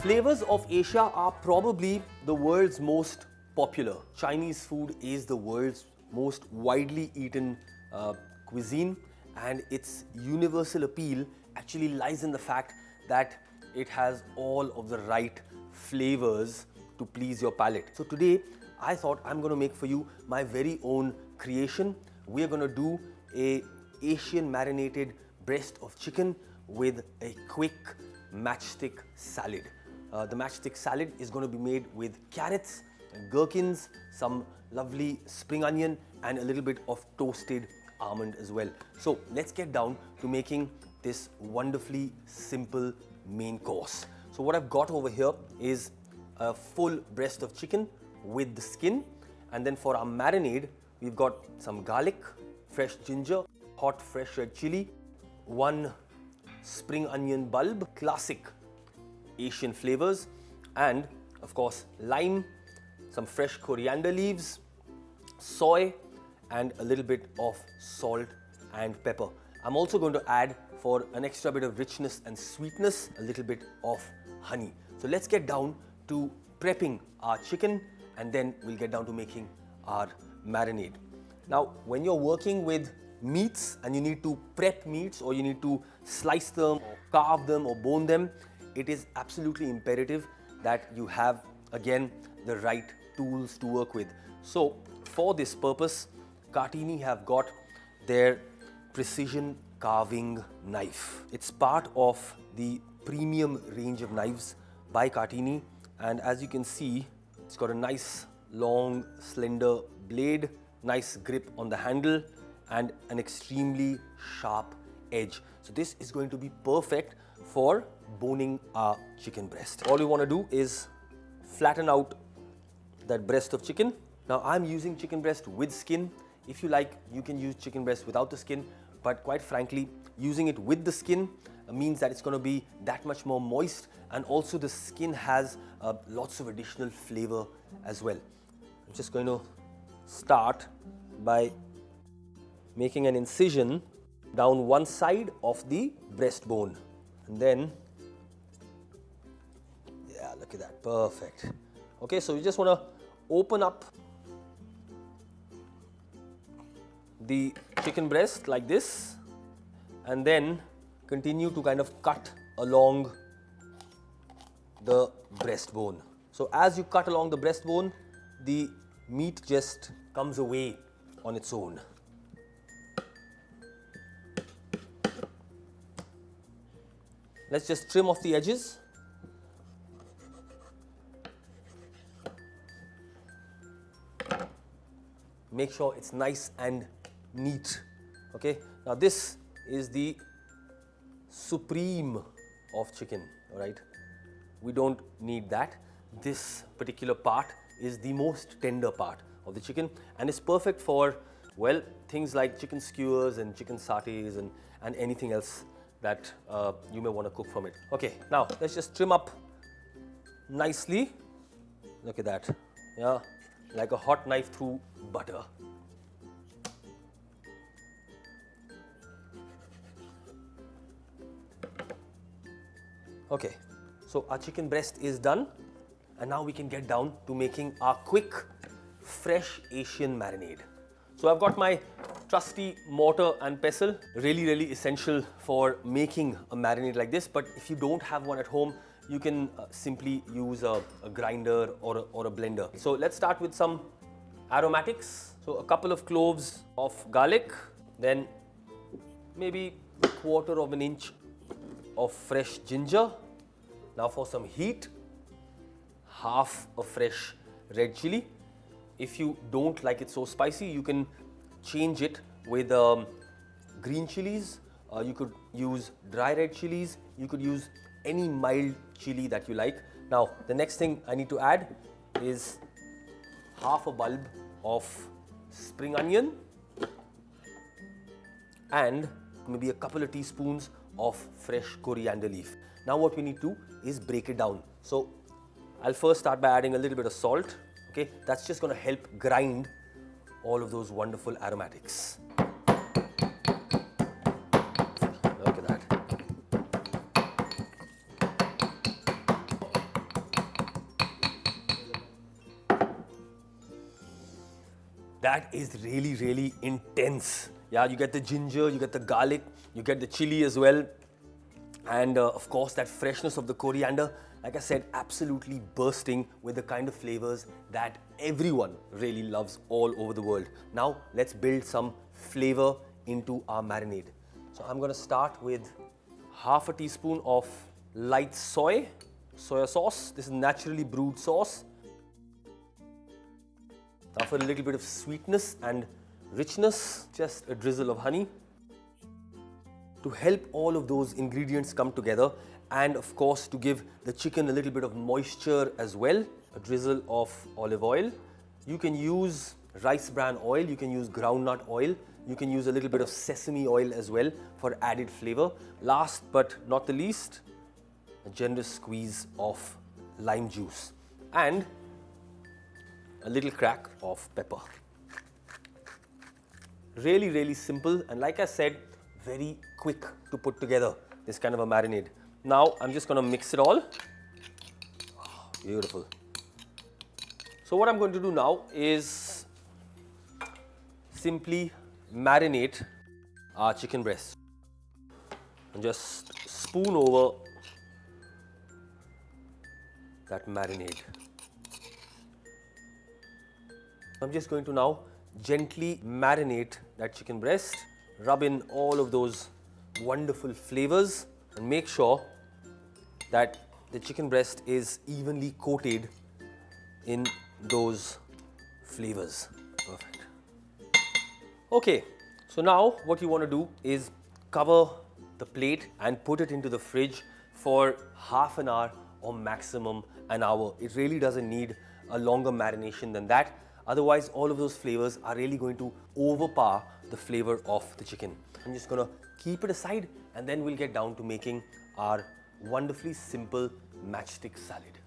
Flavors of Asia are probably the world's most popular. Chinese food is the world's most widely eaten cuisine, and its universal appeal actually lies in the fact that it has all of the right flavors to please your palate. So today I thought I'm going to make for you my very own creation. We are going to do a Asian marinated breast of chicken with a quick matchstick salad. The matchstick salad is going to be made with carrots, gherkins, some lovely spring onion and a little bit of toasted almond as well. So let's get down to making this wonderfully simple main course. So what I've got over here is a full breast of chicken with the skin, and then for our marinade we've got some garlic, fresh ginger, hot fresh red chili, one spring onion bulb, classic Asian flavors, and of course lime, some fresh coriander leaves, soy, and a little bit of salt and pepper. I'm also going to add, for an extra bit of richness and sweetness, a little bit of honey. So let's get down to prepping our chicken, and then we'll get down to making our marinade. Now, when you're working with meats and you need to prep meats, or you need to slice them or carve them or bone them, it is absolutely imperative that you have, again, the right tools to work with. So for this purpose, Cartini have got their precision carving knife. It's part of the premium range of knives by Cartini, and as you can see, it's got a nice long slender blade, nice grip on the handle, and an extremely sharp edge. So this is going to be perfect for boning our chicken breast. All you want to do is flatten out that breast of chicken. Now I'm using chicken breast with skin. If you like, you can use chicken breast without the skin, but quite frankly, using it with the skin means that it's going to be that much more moist, and also the skin has lots of additional flavor as well. I'm just going to start by making an incision down one side of the breastbone, and then, yeah, look at that, perfect. Okay, so you just want to open up the chicken breast like this, and then continue to kind of cut along the breastbone. So as you cut along the breastbone, the meat just comes away on its own. Let's just trim off the edges. Make sure it's nice and neat. Okay, now this is the supreme of chicken, all right? We don't need that. This particular part is the most tender part of the chicken, and it's perfect for, well, things like chicken skewers and chicken satays and anything else that you may want to cook from it. Okay, now let's just trim up nicely. Look at that, yeah, like a hot knife through butter. Okay, so our chicken breast is done, and now we can get down to making our quick, fresh Asian marinade. So I've got my trusty mortar and pestle, really essential for making a marinade like this, but if you don't have one at home, you can simply use a grinder or a blender. So let's start with some aromatics. So a couple of cloves of garlic, then maybe a quarter of an inch of fresh ginger. Now for some heat, half a fresh red chili. If you don't like it so spicy, you can change it with green chilies. You could use dry red chilies. You could use any mild chili that you like. Now the next thing I need to add is half a bulb of spring onion and maybe a couple of teaspoons of fresh coriander leaf. Now what we need to do is break it down. So I'll first start by adding a little bit of salt. Okay, that's just going to help grind all of those wonderful aromatics. Look at that. That is really, really intense. Yeah, you get the ginger, you get the garlic, you get the chili as well. And of course, that freshness of the coriander, like I said, absolutely bursting with the kind of flavors that everyone really loves all over the world. Now, let's build some flavor into our marinade. So I'm going to start with half a teaspoon of light soya sauce. This is naturally brewed sauce. Now for a little bit of sweetness and richness, just a drizzle of honey to help all of those ingredients come together, and of course to give the chicken a little bit of moisture as well. A drizzle of olive oil. You can use rice bran oil, you can use groundnut oil, you can use a little bit of sesame oil as well for added flavor. Last but not the least, a generous squeeze of lime juice and a little crack of pepper. Really, really simple, and like I said, very quick to put together this kind of a marinade. Now I'm just going to mix it all. Oh, beautiful. So what I'm going to do now is simply marinate our chicken breast and just spoon over that marinade. I'm just going to now gently marinate that chicken breast, rub in all of those wonderful flavors and make sure that the chicken breast is evenly coated in those flavors. Perfect. Okay, so now what you want to do is cover the plate and put it into the fridge for half an hour or maximum an hour. It really doesn't need a longer marination than that. Otherwise, all of those flavors are really going to overpower the flavor of the chicken. I'm just going to keep it aside and then we'll get down to making our wonderfully simple matchstick salad.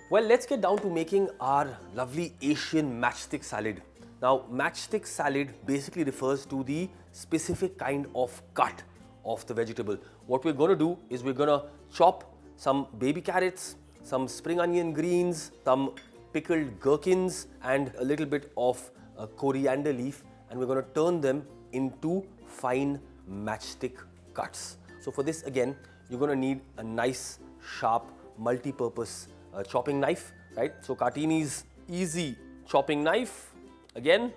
Well, let's get down to making our lovely Asian matchstick salad. Now, matchstick salad basically refers to the specific kind of cut of the vegetable. What we're going to do is we're going to chop some baby carrots, some spring onion greens, some pickled gherkins and a little bit of coriander leaf, and we're going to turn them into fine matchstick cuts. So for this, again, you're going to need a nice sharp multi-purpose chopping knife, right? So Cartini's easy chopping knife, again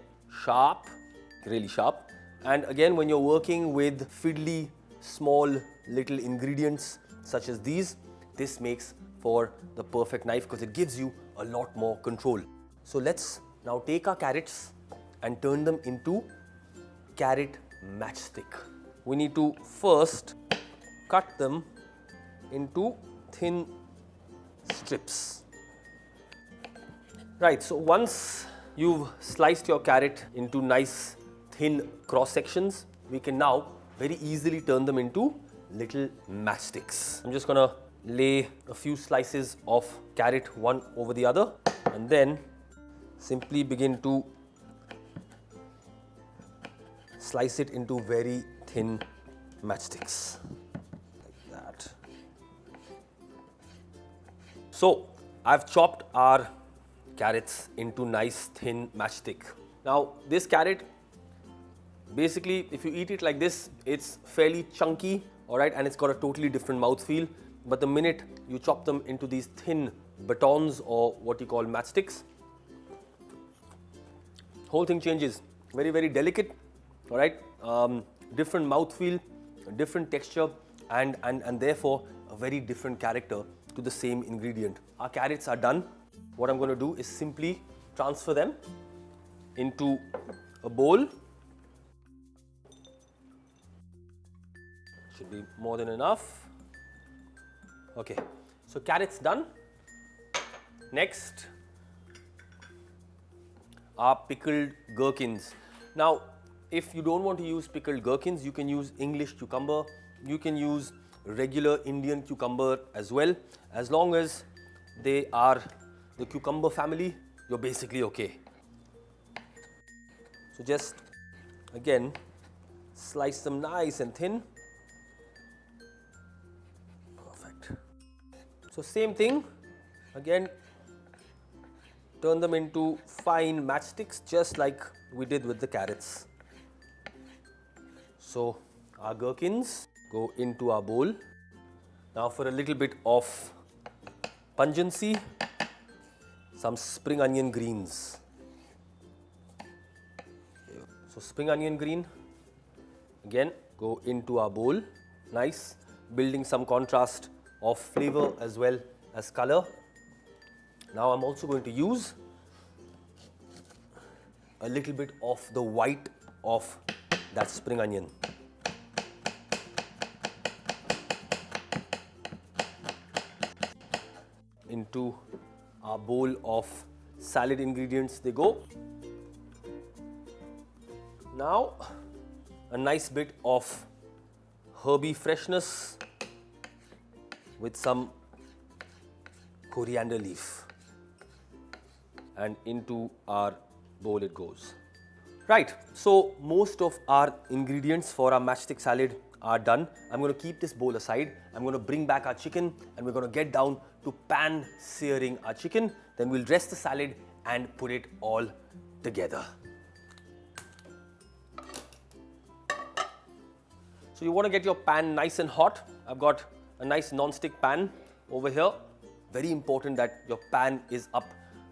sharp, really sharp. And again, when you're working with fiddly small little ingredients such as these, this makes for the perfect knife because it gives you a lot more control. So let's now take our carrots and turn them into carrot matchstick. We need to first cut them into thin strips. Right, so once you've sliced your carrot into nice thin cross sections, we can now very easily turn them into little matchsticks. I'm just going to lay a few slices of carrot one over the other and then simply begin to slice it into very thin matchsticks like that. So I've chopped our carrots into nice thin matchstick. Now this carrot, basically if you eat it like this, it's fairly chunky, alright, and it's got a totally different mouthfeel. But the minute you chop them into these thin batons or what you call matchsticks, whole thing changes. Very, very delicate, alright, different mouthfeel, different texture and therefore a very different character to the same ingredient. Our carrots are done. What I'm going to do is simply transfer them into a bowl. Should be more than enough. Okay, so carrots done. Next, are pickled gherkins. Now, if you don't want to use pickled gherkins, you can use English cucumber, you can use regular Indian cucumber as well. As long as they are the cucumber family, you're basically okay. So just again slice them nice and thin. Perfect. So same thing, again turn them into fine matchsticks just like we did with the carrots. So our gherkins go into our bowl. Now for a little bit of pungency, some spring onion greens. So spring onion green, again go into our bowl. Nice, building some contrast of flavor as well as color. Now I'm also going to use a little bit of the white of that spring onion. Into our bowl of salad ingredients they go. Now a nice bit of herby freshness with some coriander leaf, and into our bowl it goes. Right, so most of our ingredients for our matchstick salad are done. I'm going to keep this bowl aside. I'm going to bring back our chicken and we're going to get down to pan searing our chicken. Then we'll dress the salad and put it all together. So you want to get your pan nice and hot. I've got a nice non-stick pan over here. Very important that your pan is up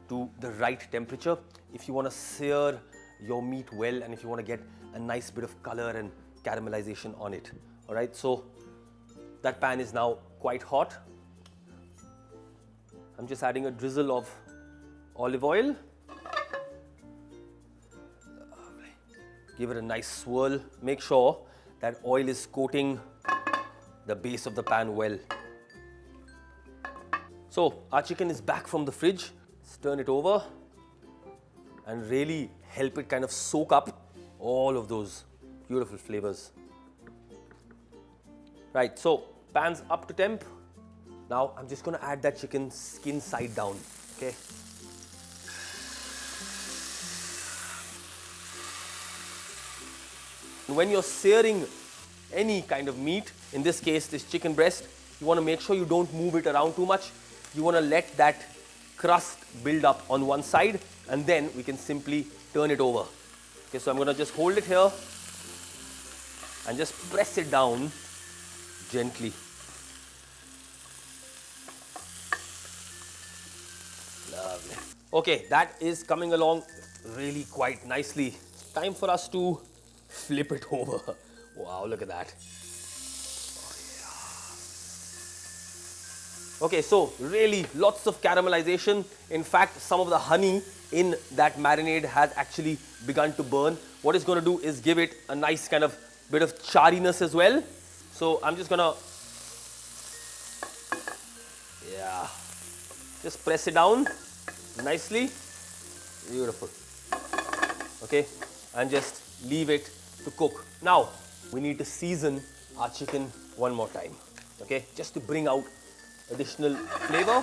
to the right temperature if you want to sear your meat well and if you want to get a nice bit of color and caramelization on it. Alright, so that pan is now quite hot. I'm just adding a drizzle of olive oil. Give it a nice swirl. Make sure that oil is coating the base of the pan well. So our chicken is back from the fridge. Let's turn it over and really help it kind of soak up all of those beautiful flavors. Right, so pan's up to temp. Now I'm just going to add that chicken skin side down. Okay. When you're searing any kind of meat, in this case this chicken breast, you want to make sure you don't move it around too much. You want to let that crust build up on one side and then we can simply turn it over. Okay, so I'm going to just hold it here and just press it down gently. Lovely. Okay, that is coming along really quite nicely. Time for us to flip it over. Wow, look at that. Okay, so really lots of caramelization. In fact, some of the honey in that marinade has actually begun to burn. What it's going to do is give it a nice kind of bit of chariness as well. So I'm just going to, just press it down nicely. Beautiful. Okay, and just leave it to cook. Now, we need to season our chicken one more time. Okay, just to bring out additional flavor.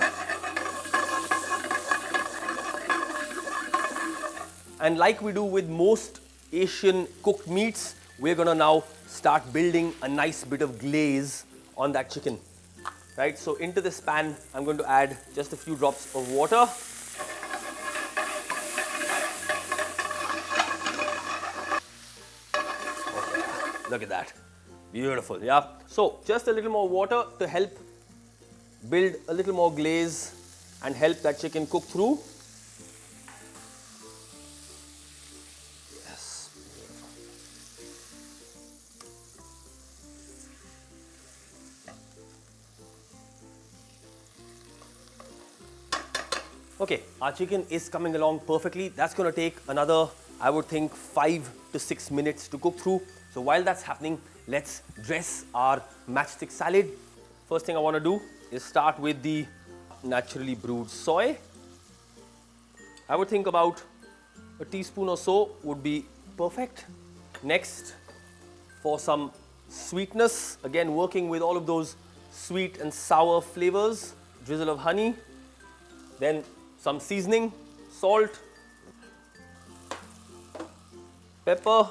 And like we do with most Asian cooked meats, we're going to now start building a nice bit of glaze on that chicken. Right, so into this pan, I'm going to add just a few drops of water. Okay, look at that. Beautiful, yeah. So just a little more water to help build a little more glaze and help that chicken cook through. Yes. Okay, our chicken is coming along perfectly. That's going to take another, I would think, 5 to 6 minutes to cook through. So while that's happening, let's dress our matchstick salad. First thing I want to do is start with the naturally brewed soy. I would think about a teaspoon or so would be perfect. Next, for some sweetness, again working with all of those sweet and sour flavors, drizzle of honey, then some seasoning, salt, pepper.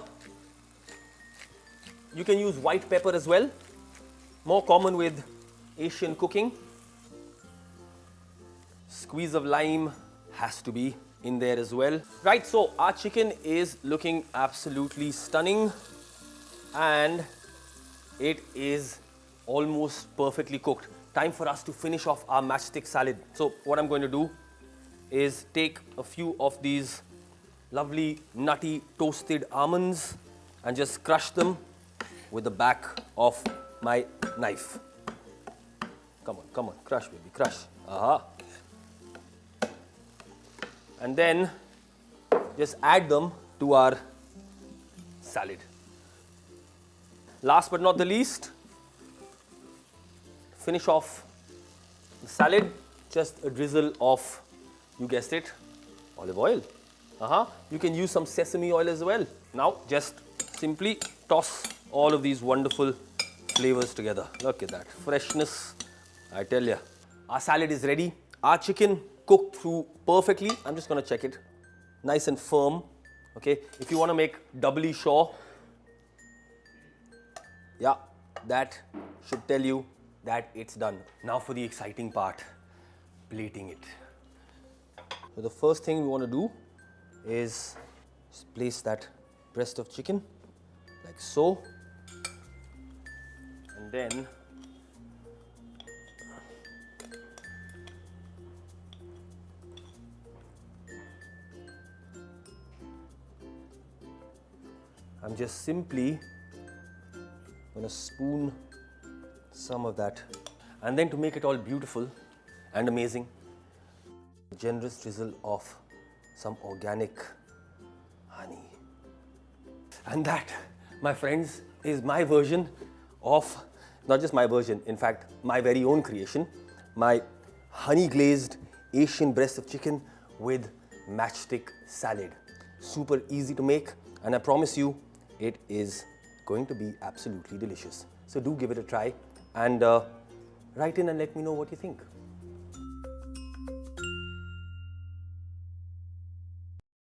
You can use white pepper as well, more common with Asian cooking. Squeeze of lime, has to be in there as well. Right, so our chicken is looking absolutely stunning and it is almost perfectly cooked. Time for us to finish off our matchstick salad. So what I'm going to do is take a few of these lovely nutty toasted almonds and just crush them with the back of my knife. Come on, crush baby, crush. Aha. And then just add them to our salad. Last but not the least, finish off the salad, just a drizzle of, you guessed it, olive oil. You can use some sesame oil as well. Now just simply toss all of these wonderful flavors together. Look at that freshness, I tell ya. Our salad is ready. Our chicken cooked through perfectly. I'm just going to check it. Nice and firm. Okay, if you want to make doubly sure, yeah, that should tell you that it's done. Now for the exciting part, plating it. So the first thing we want to do is place that breast of chicken like so, and then I'm just simply going to spoon some of that, and then to make it all beautiful and amazing, a generous drizzle of some organic honey. And that, my friends, is my version of, not just my version, in fact, my very own creation, my honey glazed Asian breast of chicken with matchstick salad. Super easy to make, and I promise you, it is going to be absolutely delicious. So do give it a try and write in and let me know what you think.